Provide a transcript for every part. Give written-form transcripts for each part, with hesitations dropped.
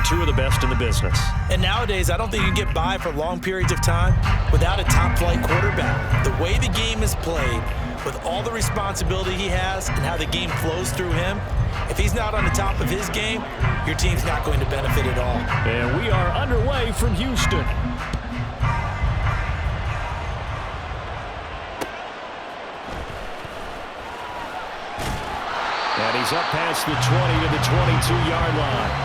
two of the best in the business. And nowadays, I don't think you can get by for long periods of time without a top-flight quarterback. The way the game is played, with all the responsibility he has and how the game flows through him, if he's not on the top of his game, your team's not going to benefit at all. And we are underway from Houston. And he's up past the 20 to the 22-yard line.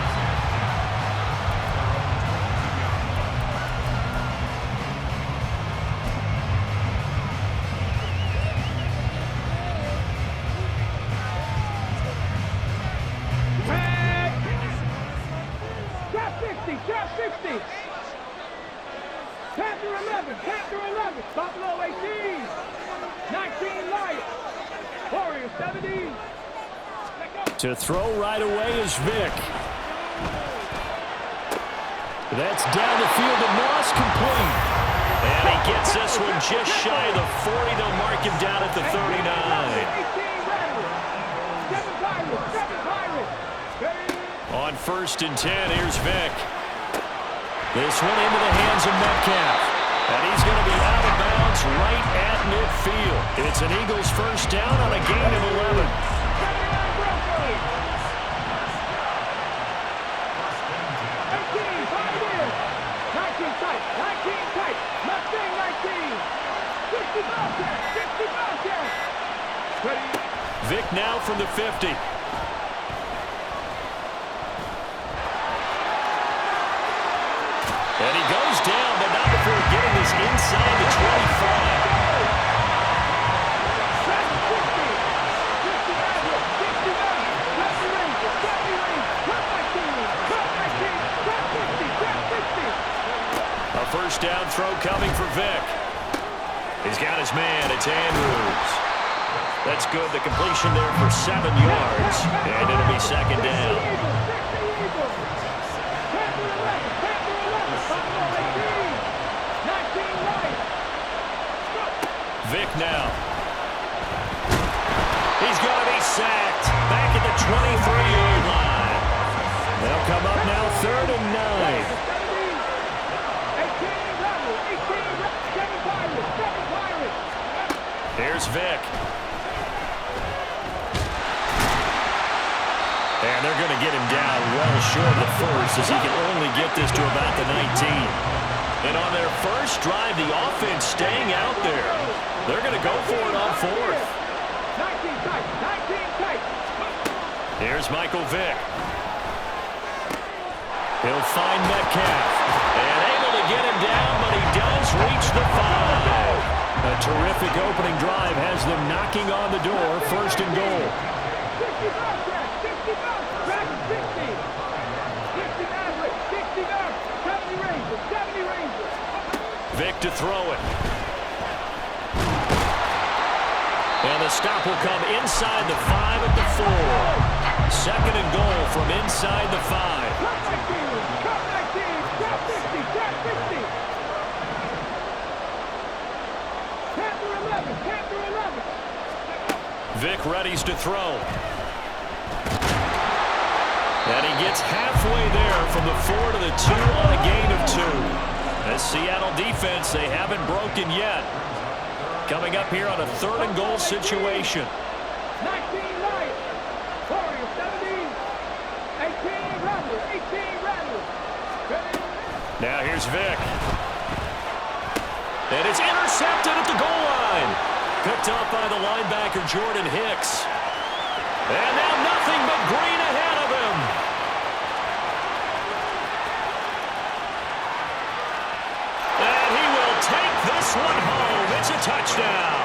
To throw right away is Vick. That's down the field to Moss, complete. And he gets this one just shy of the 40. They'll mark him down at the 39. On 1st and 10, here's Vick. This one into the hands of Metcalf. And he's going to be out of bounds right at midfield. It's an Eagles first down on a gain of 11. Vick now from the 50. And he goes down, but not before getting this inside the 25. A first down throw coming for Vick. He's got his man. It's Andrews. That's good. The completion there for 7 yards. And it'll be second down. Vick now. He's going to be sacked. Back at the 23-yard line. They'll come up now 3rd and 9. Here's Vick. And they're going to get him down well short of the first as he can only get this to about the 19. And on their first drive, the offense staying out there. They're going to go for it on 4th. Here's Michael Vick. He'll find Metcalf. And able to get him down, but he does reach the 5. A terrific opening drive has them knocking on the door. 1st and goal. Vick to throw it. And the stop will come inside the 5 at the 4. 2nd and goal from inside the 5. Vick readies to throw. And he gets halfway there from the 4 to the 2 on a gain of 2. This Seattle defense, they haven't broken yet. Coming up here on a 3rd and goal situation. 19 Lions, Warriors 17, 18 Rebels, 18 Rebels. Now here's Vick. And it's intercepted at the goal line. Picked up by the linebacker, Jordan Hicks. And now nothing but green ahead of him. And he will take this one home. It's a touchdown.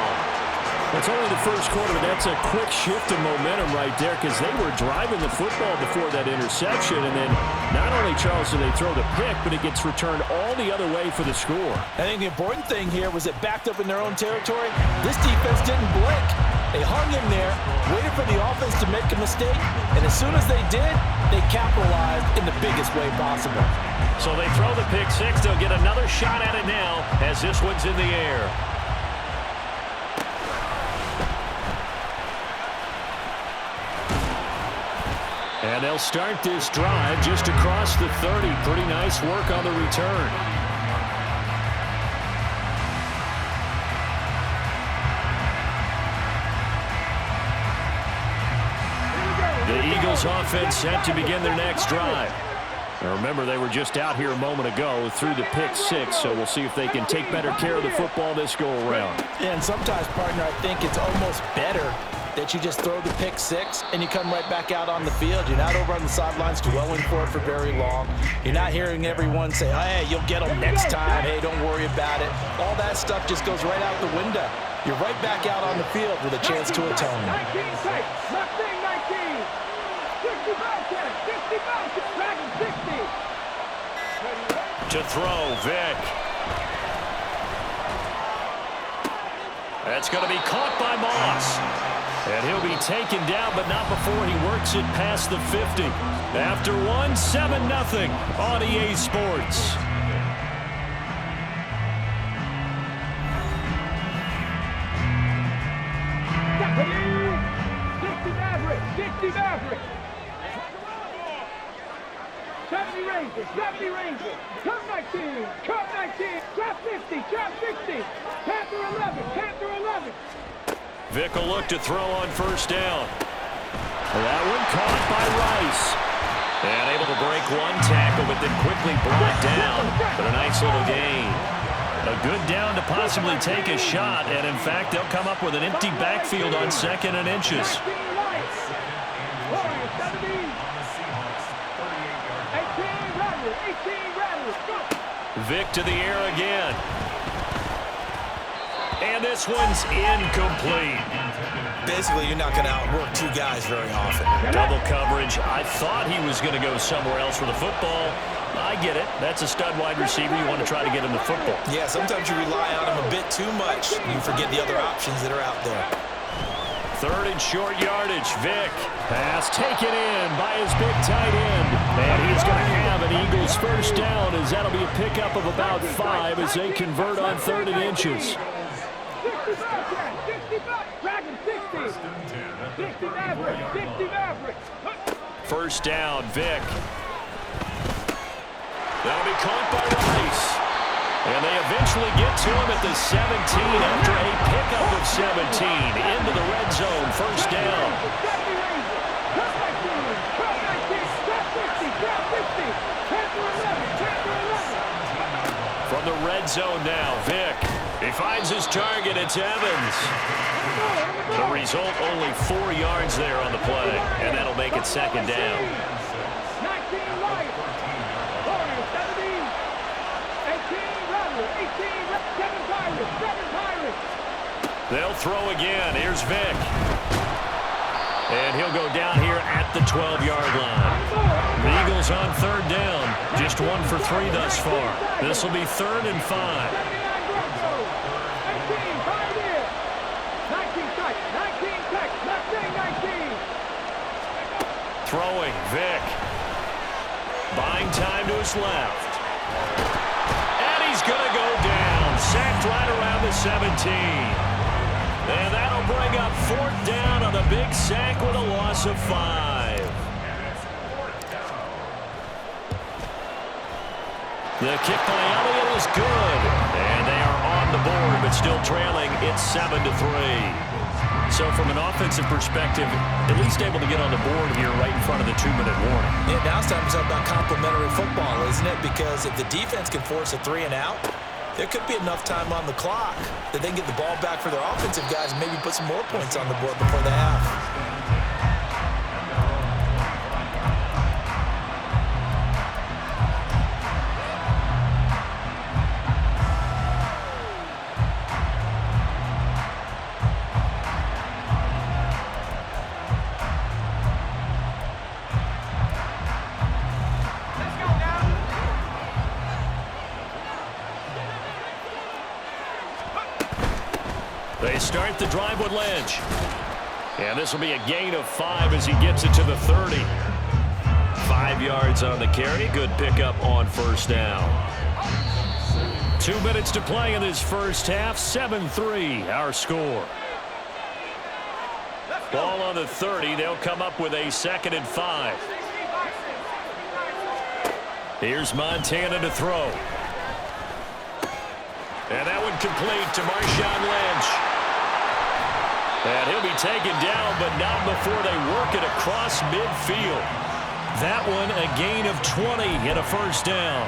It's only the first quarter, but that's a quick shift of momentum right there because they were driving the football before that interception. And then not only, Charles, do they throw the pick, but it gets returned all the other way for the score. I think the important thing here was it backed up in their own territory. This defense didn't blink. They hung in there, waited for the offense to make a mistake, and as soon as they did, they capitalized in the biggest way possible. So they throw the pick six. They'll get another shot at it now as this one's in the air. And they'll start this drive just across the 30. Pretty nice work on the return. The Eagles offense set to begin their next drive. Now remember, they were just out here a moment ago through the pick six, so we'll see if they can take better care of the football this go-around. Yeah, and sometimes, partner, I think it's almost better that you just throw the pick six and you come right back out on the field. You're not over on the sidelines dwelling for it for very long. You're not hearing everyone say, oh, hey, you'll get them next time. Hey, don't worry about it. All that stuff just goes right out the window. You're right back out on the field with a chance to atone. 19 takes. Left wing 19. 65 10. 65 10. Dragon 60. To throw, Vick. That's going to be caught by Moss. And he'll be taken down, but not before he works it past the 50. After one, 7-0 on EA Sports. Maverick. 70 Rangers, 70 Rangers. Cut 19, cut 19. Trap 50, trap 60. Panther 11, Panther 11. Vick will look to throw on first down. That one caught by Rice. And able to break one tackle, but then quickly brought down. But a nice little gain. A good down to possibly take a shot. And, in fact, they'll come up with an empty backfield on 2nd and inches. Vick to the air again. And this one's incomplete. Basically, you're not going to outwork two guys very often. Double coverage. I thought he was going to go somewhere else with the football. I get it. That's a stud wide receiver. You want to try to get him the football. Yeah, sometimes you rely on him a bit too much. You forget the other options that are out there. 3rd and short yardage. Vick. Pass taken in by his big tight end. And he's going to have an Eagles first down, as that'll be a pickup of about 5 as they convert on 3rd and inches. 60 Maverick, 60 Maverick. First down, Vick. That'll be caught by Rice. And they eventually get to him at the 17 after a pickup of 17 into the red zone. First down. From the red zone now, Vick. He finds his target. It's Evans. The result, only 4 yards there on the play, and that'll make it 2nd down. 19 Lions. 17. 18 Rebels. 18 7 Pirates. 7 Pirates. They'll throw again. Here's Vick. And he'll go down here at the 12-yard line. The Eagles on 3rd down. Just 1 for 3 thus far. This will be 3rd and 5. Throwing, Vick. Buying time to his left. And he's going to go down. Sacked right around the 17. And that'll bring up 4th down on a big sack with a loss of 5. The kick by Elliott is good. And they are on the board, but still trailing. It's 7-3. So from an offensive perspective, at least able to get on the board here right in front of the 2-minute warning. Yeah, now it's time to talk about complementary football, isn't it? Because if the defense can force a 3 and out, there could be enough time on the clock that they can get the ball back for their offensive guys and maybe put some more points on the board before the half. They start the drive with Lynch. And this will be a gain of 5 as he gets it to the 30. 5 yards on the carry. Good pickup on first down. 2 minutes to play in this first half. 7-3 our score. Ball on the 30. They'll come up with a 2nd and 5. Here's Montana to throw. And that one complete to Marshawn Lynch. And he'll be taken down, but not before they work it across midfield. That one a gain of 20 and a first down.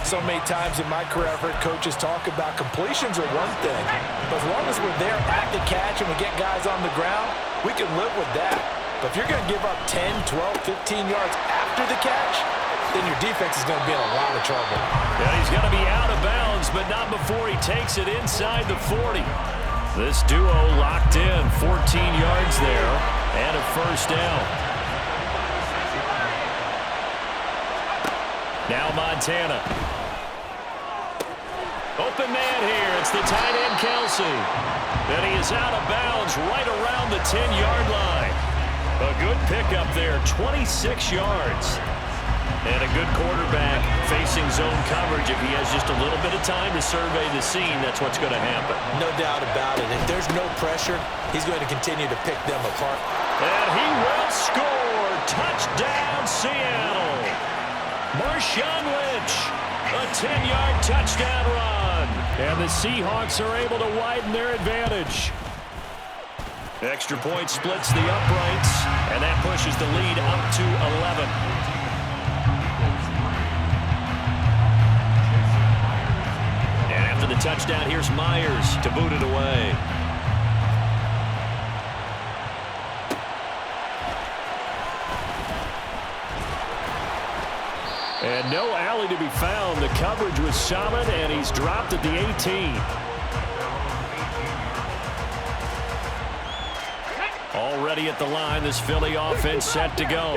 So many times in my career I've heard coaches talk about completions are one thing, but as long as we're there at the catch and we get guys on the ground, we can live with that. But if you're going to give up 10, 12, 15 yards after the catch, then your defense is going to be in a lot of trouble. And he's going to be out of bounds, but not before he takes it inside the 40. This duo locked in, 14 yards there, and a first down. Now Montana. Open man here. It's the tight end, Kelsey. And he is out of bounds right around the 10-yard line. A good pickup there, 26 yards. And a good quarterback facing zone coverage. If he has just a little bit of time to survey the scene, that's what's going to happen. No doubt about it. If there's no pressure, he's going to continue to pick them apart. And he will score. Touchdown, Seattle. Marshawn Lynch, a 10-yard touchdown run. And the Seahawks are able to widen their advantage. Extra point splits the uprights, and that pushes the lead up to 11. After the touchdown, here's Myers to boot it away. And no alley to be found. The coverage was solid, and he's dropped at the 18. Already at the line, this Philly offense set to go.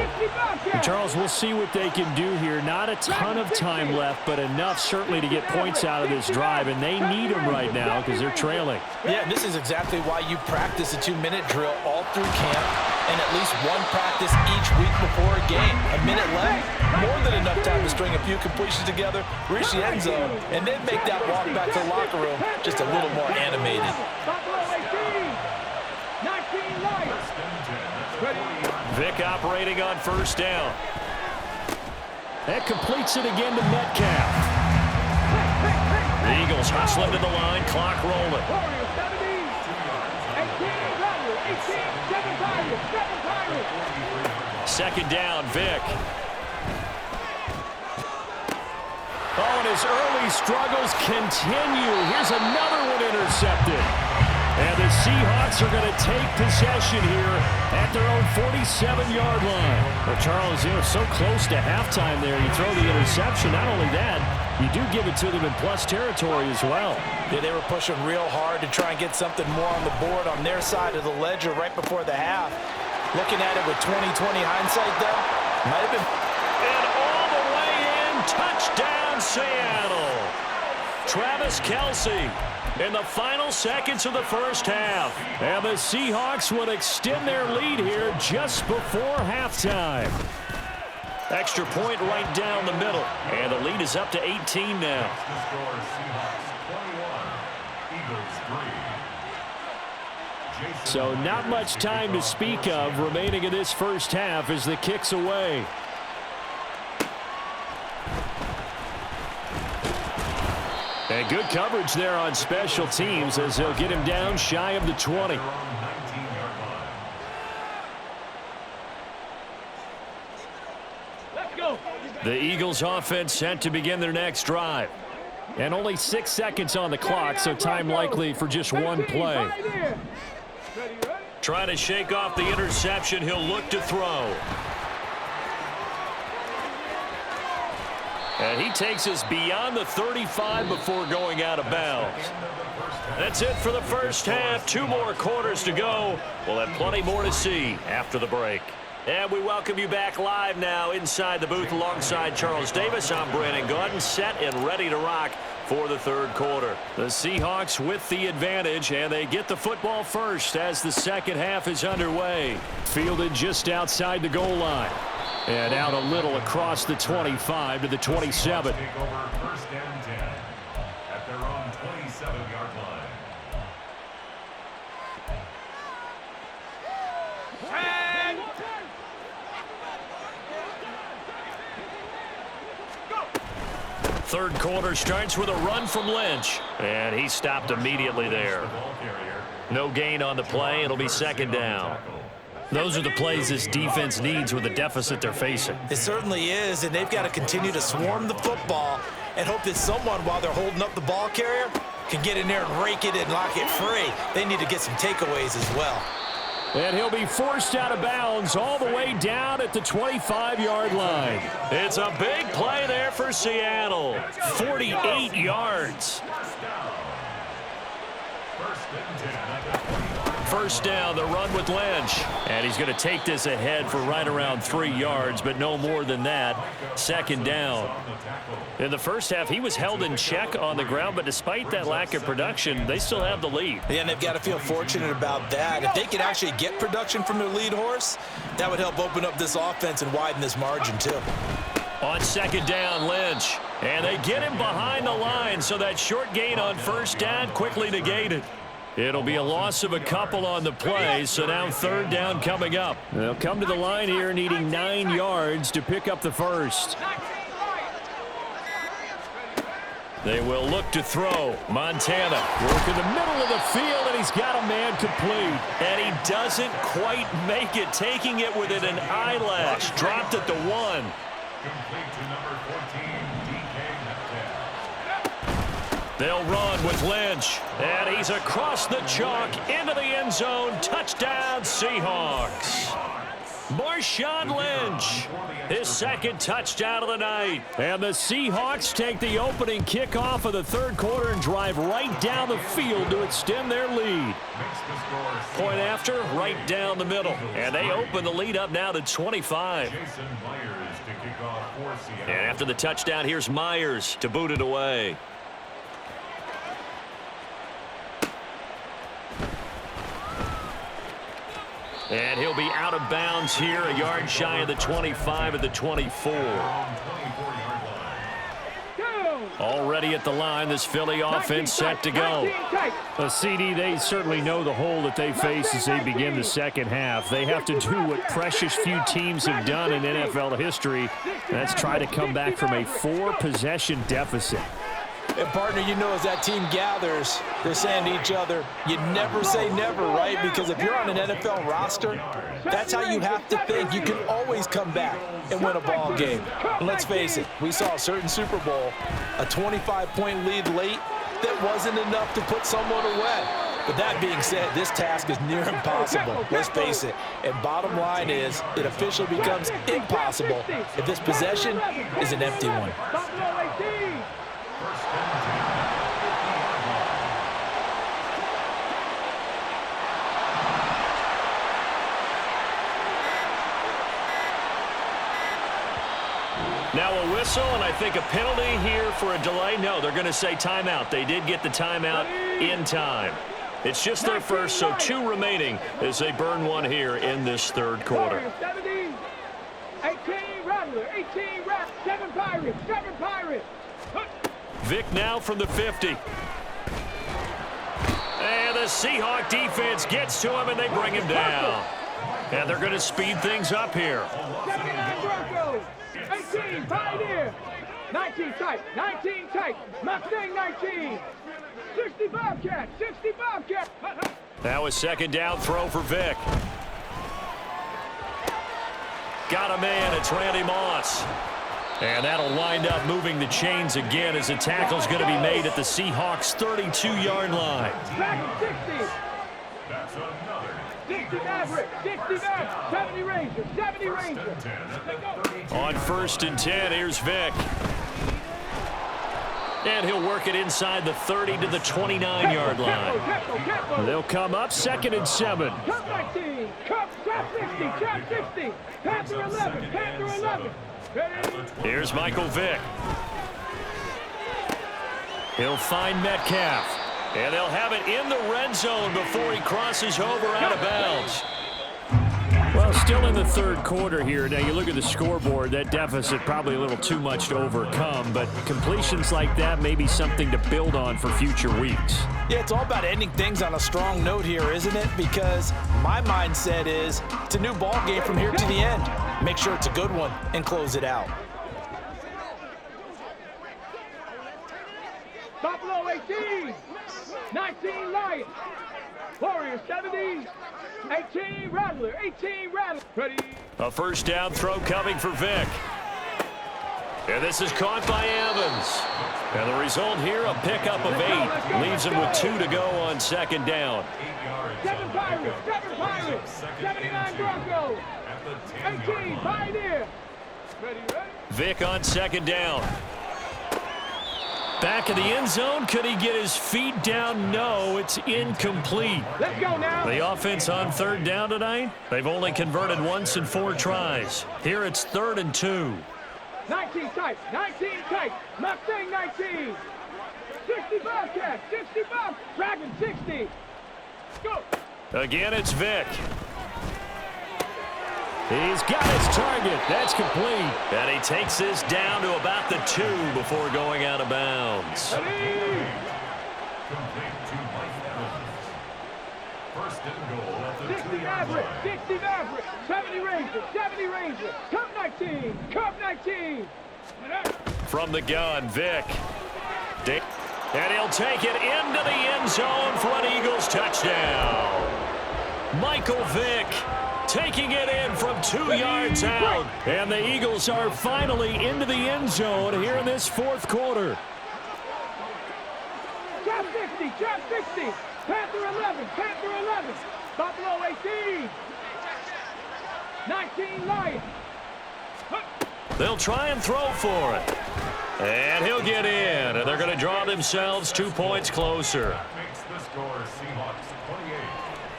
And Charles, we'll see what they can do here. Not a ton of time left, but enough certainly to get points out of this drive, and they need them right now because they're trailing. Yeah, this is exactly why you practice a 2-minute drill all through camp and at least one practice each week before a game. A minute left, more than enough time to string a few completions together, reach the end zone, and then make that walk back to the locker room just a little more animated. Vick operating on first down. That completes it again to Metcalf. The Eagles hustling to the line, clock rolling. Second down, Vick. Oh, and his early struggles continue. Here's another one intercepted. And the Seahawks are going to take possession here at their own 47-yard line. Well, Charles, so close to halftime there. You throw the interception. Not only that, you do give it to them in plus territory as well. Yeah, they were pushing real hard to try and get something more on the board on their side of the ledger right before the half. Looking at it with 20/20 hindsight, though, might have been. And all the way in, touchdown, Seattle. Travis Kelce in the final seconds of the first half. And the Seahawks will extend their lead here just before halftime. Extra point right down the middle. And the lead is up to 18 now. So not much time to speak of remaining in this first half as the kick's away. And good coverage there on special teams as they'll get him down shy of the 20. Let's go. The Eagles offense set to begin their next drive. And only 6 seconds on the clock, so time likely for just one play. Trying to shake off the interception, he'll look to throw. And he takes us beyond the 35 before going out of bounds. That's it for the first half. 2 more quarters to go. We'll have plenty more to see after the break. And we welcome you back live now inside the booth alongside Charles Davis. I'm Brandon Gordon, set and ready to rock for the third quarter. The Seahawks with the advantage, and they get the football first as the second half is underway. Fielded just outside the goal line. And out a little across the 25 to the 27. Take over first and 10 at their own 27-yard line. Go! Third quarter starts with a run from Lynch. And he stopped immediately there. No gain on the play. It'll be second down. Those are the plays this defense needs with the deficit they're facing. It certainly is, and they've got to continue to swarm the football and hope that someone, while they're holding up the ball carrier, can get in there and rake it and lock it free. They need to get some takeaways as well. And he'll be forced out of bounds all the way down at the 25-yard line. It's a big play there for Seattle. 48 yards. First down, the run with Lynch. And he's going to take this ahead for right around 3 yards, but no more than that. Second down. In the first half, he was held in check on the ground, but despite that lack of production, they still have the lead. Yeah, and they've got to feel fortunate about that. If they could actually get production from their lead horse, that would help open up this offense and widen this margin, too. On second down, Lynch. And they get him behind the line, so that short gain on first down quickly negated. It'll be a loss of a couple on the play, so now third down coming up. They'll come to the line here needing 9 yards to pick up the first. They will look to throw. Montana work in the middle of the field, and he's got a man complete. And he doesn't quite make it, taking it within an eyelash. Dropped at the 1. Complete to number 14, DK Metcalf. They'll run with Lynch. And he's across the chalk into the end zone. Touchdown, Seahawks. Marshawn Lynch, his second touchdown of the night. And the Seahawks take the opening kickoff of the third quarter and drive right down the field to extend their lead. Point after, right down the middle. And they open the lead up now to 25. And after the touchdown, here's Myers to boot it away. And he'll be out of bounds here, a yard shy of the 25 at the 24. Already at the line, this Philly offense set to go. CD, they certainly know the hole that they face as they begin the second half. They have to do what precious few teams have done in NFL history. That's try to come back from a 4-possession deficit. And, partner, you know, as that team gathers, they're saying to each other, you never say never, right? Because if you're on an NFL roster, that's how you have to think. You can always come back and win a ball game. And let's face it, we saw a certain Super Bowl, a 25-point lead late that wasn't enough to put someone away. But that being said, this task is near impossible. Let's face it. And bottom line is, it officially becomes impossible if this possession is an empty one. Now a whistle, and I think a penalty here for a delay. No, they're going to say timeout. They did get the timeout in time. It's just their first, so 2 remaining as they burn one here in this third quarter. 17, 18, Rattler, 18, Rattler, 7 Pirates, 7 Pirates. Vic now from the 50. And the Seahawk defense gets to him, and they bring him down. And they're going to speed things up here. 79 Broncos, 18, Pioneer, 19 tight, Mustang 19, 60 Bobcat, 60 Bobcat. Now a second down throw for Vic. Got a man, it's Randy Moss. And that'll wind up moving the chains again as the tackle's going to be made at the Seahawks' 32-yard line. 60. That's another. 60 Maverick, 60 Maverick, 70 Rangers, 70 Rangers. On first and 10, here's Vic. And he'll work it inside the 30 to the 29-yard line. They'll come up second and 7. Cup 19, Cup 50, Cup 60, Panther 11, Panther 11. Here's Michael Vick. He'll find Metcalf. And they'll have it in the red zone before he crosses over out of bounds. Well, still in the third quarter here. Now, you look at the scoreboard, that deficit probably a little too much to overcome, but completions like that may be something to build on for future weeks. Yeah, it's all about ending things on a strong note here, isn't it? Because my mindset is it's a new ball game from here to the end. Make sure it's a good one and close it out. Buffalo 18. 19 Lions. Warriors 70. 18 Rattler. 18 Rattler. Ready. A first down throw coming for Vick. And this is caught by Evans. And the result here, a pickup of 8. Leaves him with 2 to go on second down. 7 Pirates. 7 Pirates. 79 Broncos. 18 Pioneer. Ready. Vick on second down. Back in the end zone. Could he get his feet down? No, it's incomplete. Let's go now. The offense on third down tonight, they've only converted once in 4 tries. Here it's 3rd and 2. 19 tight. 19 tight. Mustang 19. 60 Bobcat. 60 Bob. Dragon 60. Go. Again, it's Vick. He's got his target. That's complete. And he takes this down to about the 2 before going out of bounds. Ready. Complete to Mike Evans. First and goal at the 60 2-yard Maverick. line. 60 Maverick. 70 Ranger. 70 Ranger. Cup 19. Cup 19. From the gun, Vick. And he'll take it into the end zone for an Eagles touchdown. Michael Vick taking it in from 2 yards out. And the Eagles are finally into the end zone here in this 4th quarter. Trap 60. Trap 60. Panther 11. Panther 11. Buffalo 18. 19 Lions. They'll try and throw for it. And he'll get in. And they're going to draw themselves 2 points closer. That makes the score Seahawks 28,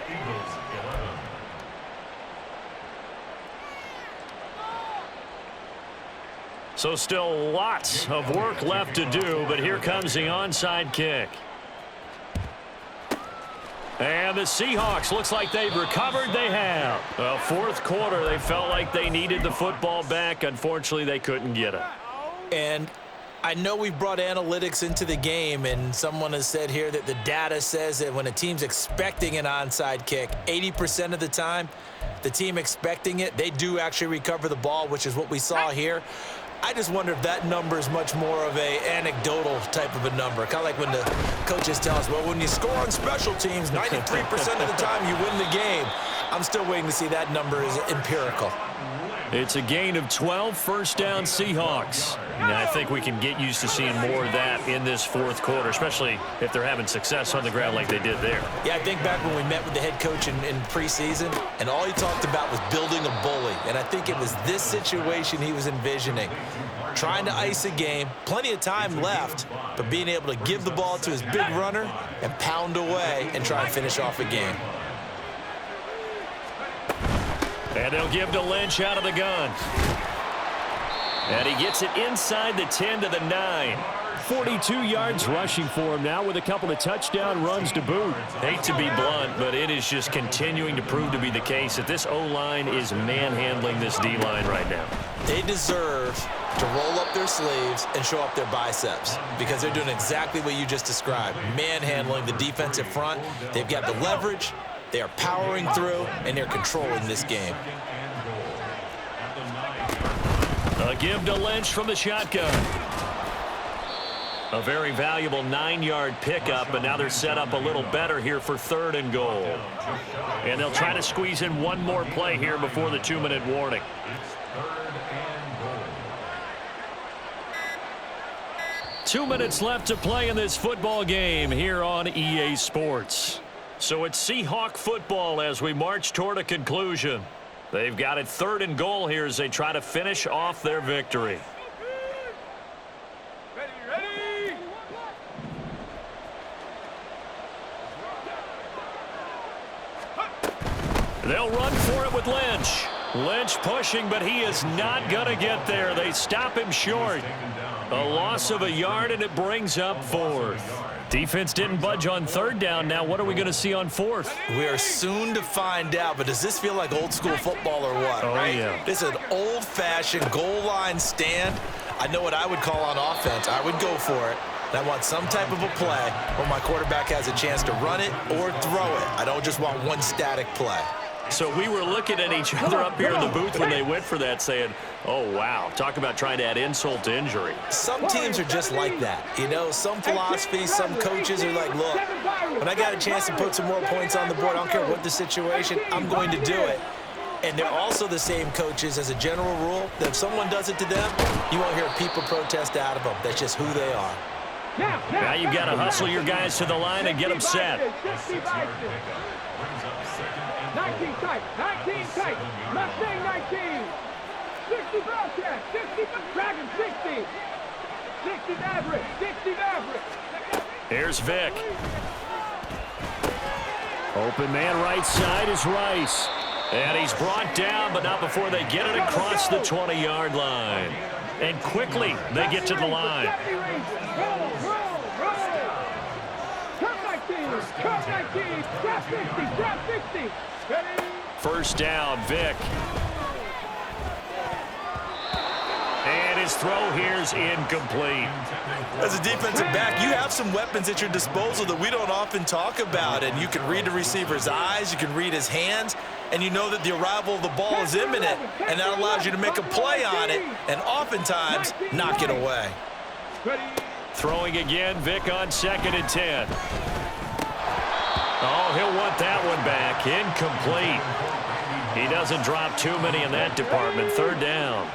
Eagles 11. So still lots of work left to do, but here comes the onside kick. And the Seahawks, looks like they've recovered. They have. Well, 4th quarter, they felt like they needed the football back. Unfortunately, they couldn't get it. And I know we brought analytics into the game, and someone has said here that the data says that when a team's expecting an onside kick, 80% of the time, the team expecting it, they do actually recover the ball, which is what we saw here. I just wonder if that number is much more of a anecdotal type of a number. Kind of like when the coaches tell us, well, when you score on special teams, 93% of the time you win the game. I'm still waiting to see that number is empirical. It's a gain of 12, first down Seahawks. And I think we can get used to seeing more of that in this 4th quarter, especially if they're having success on the ground like they did there. Yeah, I think back when we met with the head coach in preseason, and all he talked about was building a bully. And I think it was this situation he was envisioning. Trying to ice a game, plenty of time left, but being able to give the ball to his big runner and pound away and try and finish off a game. And they'll give to Lynch out of the gun. And he gets it inside the 10 to the 9. 42 yards rushing for him now with a couple of touchdown runs to boot. Hate to be blunt, but it is just continuing to prove to be the case that this O-line is manhandling this D-line right now. They deserve to roll up their sleeves and show up their biceps because they're doing exactly what you just described, manhandling the defensive front. They've got the leverage. They are powering through, and they're controlling this game. A give to Lynch from the shotgun. A very valuable 9-yard pickup, but now they're set up a little better here for 3rd and goal. And they'll try to squeeze in one more play here before the 2-minute warning. 2 minutes left to play in this football game here on EA Sports. So it's Seahawk football as we march toward a conclusion. They've got it 3rd and goal here as they try to finish off their victory. Ready. They'll run for it with Lynch. Lynch pushing, but he is not going to get there. They stop him short. A loss of a yard, and it brings up 4th. Defense didn't budge on 3rd down. Now what are we going to see on 4th? We are soon to find out, but does this feel like old school football or what? Oh, right? yeah. This is an old-fashioned goal line stand. I know what I would call on offense. I would go for it. And I want some type of a play where my quarterback has a chance to run it or throw it. I don't just want one static play. So we were looking at each other up here in the booth when they went for that saying, oh, wow, talk about trying to add insult to injury. Some teams are just like that. You know, some philosophies, some coaches are like, look, when I got a chance to put some more points on the board, I don't care what the situation, I'm going to do it. And they're also the same coaches as a general rule that if someone does it to them, you won't hear people protest out of them. That's just who they are. Now you've got to hustle your guys to the line and get them set. 19 tight, 19 tight, Mustang 19, 60 Bellcat, 60 Dragon 60, 60 Maverick, 60 Maverick. Here's Vic. Open man right side is Rice. And he's brought down, but not before they get it across the 20-yard line. And quickly, they get to the line. Come 19, trap 60, trap 60. First down, Vic. And his throw here's incomplete. As a defensive back, you have some weapons at your disposal that we don't often talk about. And you can read the receiver's eyes, you can read his hands, and you know that the arrival of the ball is imminent, and that allows you to make a play on it and oftentimes knock it away. Throwing again, Vic on 2nd and 10. Oh, he'll want that one back. Incomplete. He doesn't drop too many in that department. 3rd down.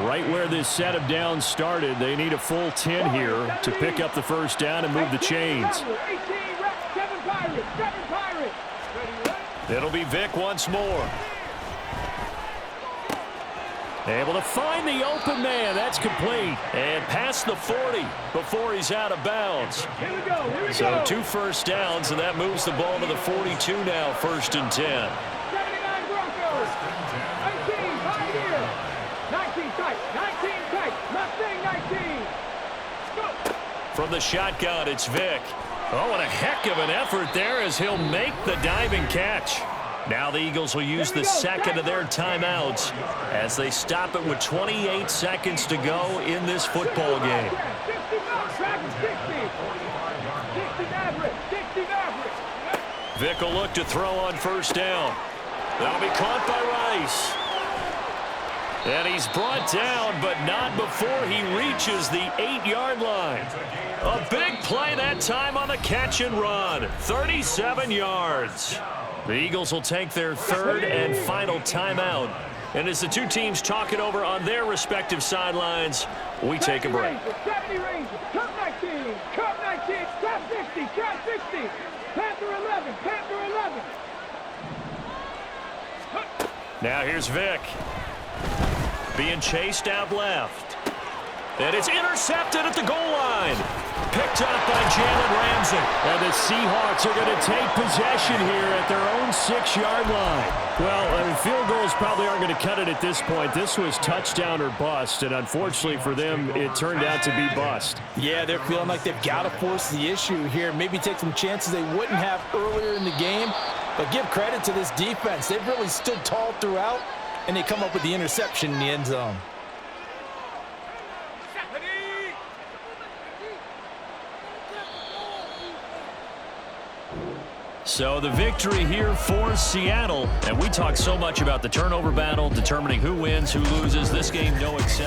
Right where this set of downs started, they need a full 10 here to pick up the first down and move the chains. It'll be Vic once more. Able to find the open man. That's complete. And past the 40 before he's out of bounds. So 2 first downs, and that moves the ball to the 42 now, 1st and 10. 79 Broncos. 19, 5 here. 19 tight, 19 tight. Mustang 19. Go. From the shotgun, it's Vic. Oh, and a heck of an effort there as he'll make the diving catch. Now the Eagles will use the 2nd of their timeouts as they stop it with 28 seconds to go in this football game. 60 Maverick, 60 Maverick. Vic will look to throw on 1st down. That'll be caught by Rice. And he's brought down, but not before he reaches the 8-yard line. A big play that time on the catch and run. 37 yards. The Eagles will take their 3rd and final timeout. And as the two teams talk it over on their respective sidelines, we take a break. 70 Rangers, Cup 19, Cup 19, Trap 60, Trap 60, Panther 11, Panther 11. Now here's Vic. Being chased out left. And it's intercepted at the goal line. Picked up by Jalen Ramsey. And the Seahawks are going to take possession here at their own 6-yard line. Well, field goals probably aren't going to cut it at this point. This was touchdown or bust, and unfortunately for them, it turned out to be bust. Yeah, they're feeling like they've got to force the issue here. Maybe take some chances they wouldn't have earlier in the game. But give credit to this defense. They've really stood tall throughout, and they come up with the interception in the end zone. So the victory here for Seattle. And we talk so much about the turnover battle, determining who wins, who loses. This game, no exception.